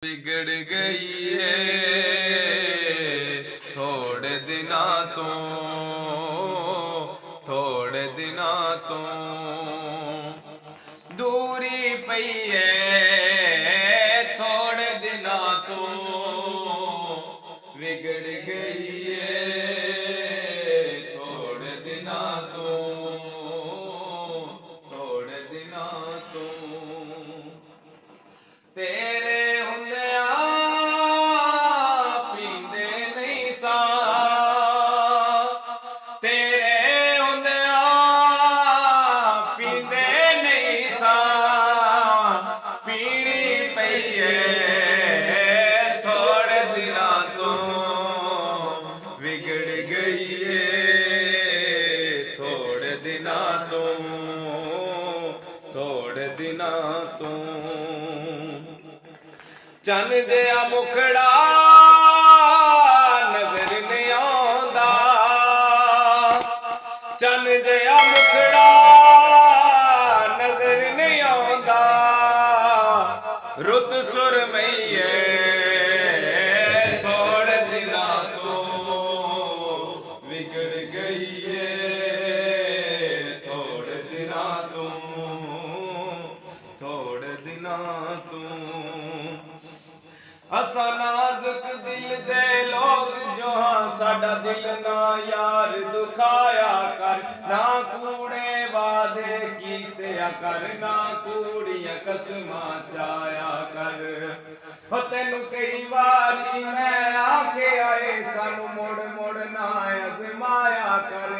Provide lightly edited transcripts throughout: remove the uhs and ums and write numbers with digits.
बिगड़ गई है थोड़े दिना तो दूरी पई है थोड़े दिना तो बिगड़ गई है थोड़े दिना तो तेरे थोड़े दिना तो चन जिहा मुखड़ा नजर नहीं आउंदा चन जिहा मुखड़ा नजर नहीं आउंदा रुत सुरमई है थोड़े दिना तो बिगड़ गई है थोड़े दिना तो असा नाजुक दिल दे लोग जो हाँ साडा दिल ना यार दुखाया कर ना कूड़े वादे कीते कर ना कूड़ियां कसमां चाया कर हो तेनू कई बारी मैं आके आए सानू मोड़ मोड़ ना अजमाया कर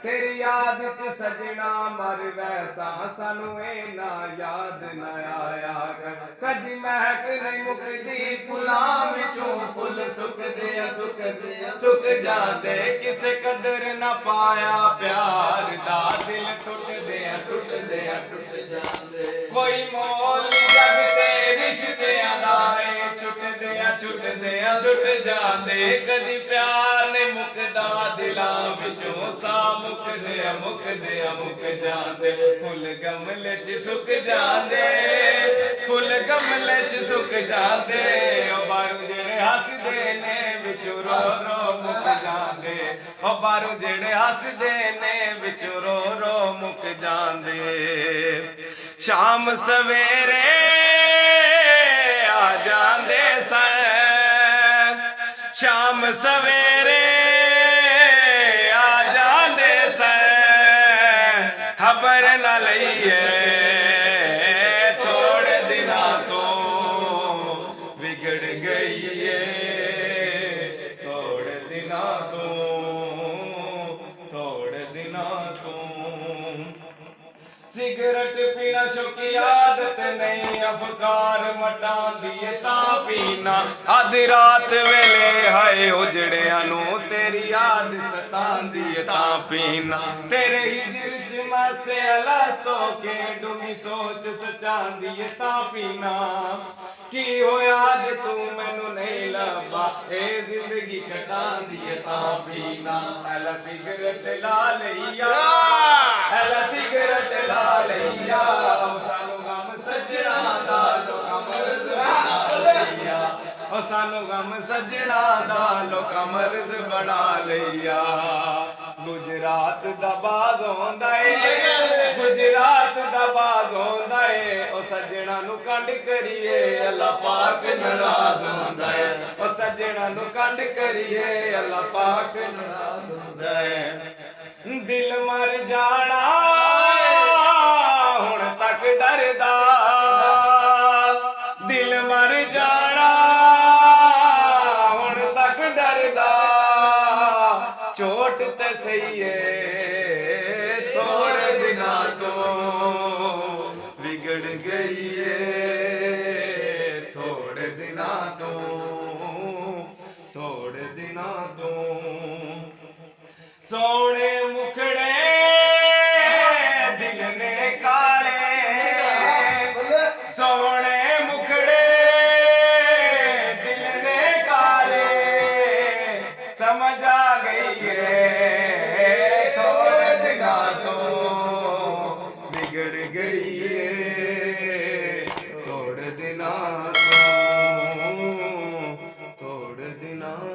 तेरी याद च सजना मर वैसा सानू ना याद न आया कर कदी महक नहीं मुकदी फुलां विचों फुल सुक जाते किसे कदर न पाया प्यार दा दिल टुट जाते कोई मोल जग ते रिश्तियां लाए छुट जाते कदी प्यार ने मुकदा दिलां विचों सा मुक जाते फुल गमले च सुक जाते फुल गमले च सुक जाते बारू जेड़े हसदे ने विचों रो रो मुक जाते बारू जेड़े हसदे ने विचों रो रो मुक जाते शाम सवेरे आ जाते सन शाम सवेरे खबर न लईए थोड़े दिना तो बिगड़ गई है थोड़े दिना तो सिगरेट पीना शौकी आदत नहीं अफकार मटा दिए ता पीना आधी रात वेले हाय उजड़िया नू तेरी याद सतांदी ता पीना तेरे हिजर च मस्त अलस्तो के डूंगी सोच सचांदी ता पीना की होया जे तू मैनू नहीं लभा ए जिंदगी कटांदी ता पीना एला सिगरेट ला लईया एला सिगरेट ला लईया सानू गम सजना दा लोका मर्ज बना लईया ओ सानू गम सजना दा लोका मर्ज बना लईया गुजरात दा बाज होंदा ए गुजरात दा बाज होंदा ए ओ सजना नु कंड करिए अल्लाह पाक नाराज होंदा है ओ सजना नु कंड करिए अल्लाह पाक नाराज होंदा है दिल मर जाना हुण तक डरदा दिल मर जाना हुण तक डरदा चोट ते सही है थोड़े दिना तो बिगड़ गई है थोड़े दिना तो सोने मुखड़े दिल ने काले सोने मुखड़े दिल ने काले समझ आ गई है थोड़े दिना तो बिगड़ गई है थोड़े दिना तो ਪੀਣਾ